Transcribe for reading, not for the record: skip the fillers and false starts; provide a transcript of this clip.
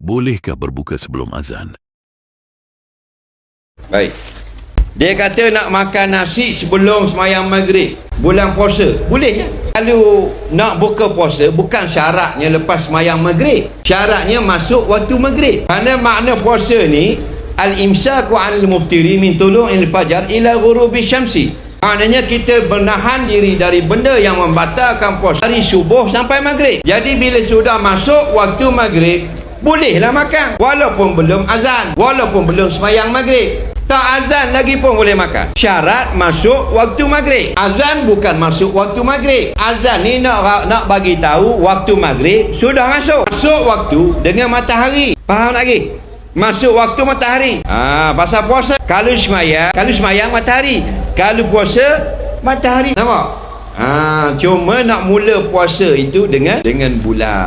Bolehkah berbuka sebelum azan? Baik. Dia kata nak makan nasi sebelum sembahyang maghrib bulan puasa. Boleh ya? Kalau nak buka puasa bukan syaratnya lepas sembahyang maghrib. Syaratnya masuk waktu maghrib. Kerana makna puasa ni al-imsaku 'anil muftiri min tulu'il fajar ila ghurubi syamsi. Maknanya kita menahan diri dari benda yang membatalkan puasa dari subuh sampai maghrib. Jadi bila sudah masuk waktu maghrib, bolehlah makan walaupun belum azan, walaupun belum sembahyang maghrib. Tak azan lagi pun boleh makan. Syarat masuk waktu maghrib. Azan bukan masuk waktu maghrib. Azan ni nak bagi tahu waktu maghrib sudah masuk. Masuk waktu dengan matahari. Faham lagi? Masuk waktu matahari. Pasal puasa kalau sembahyang matahari, kalau puasa matahari. Nampak? Cuma nak mula puasa itu dengan bulan.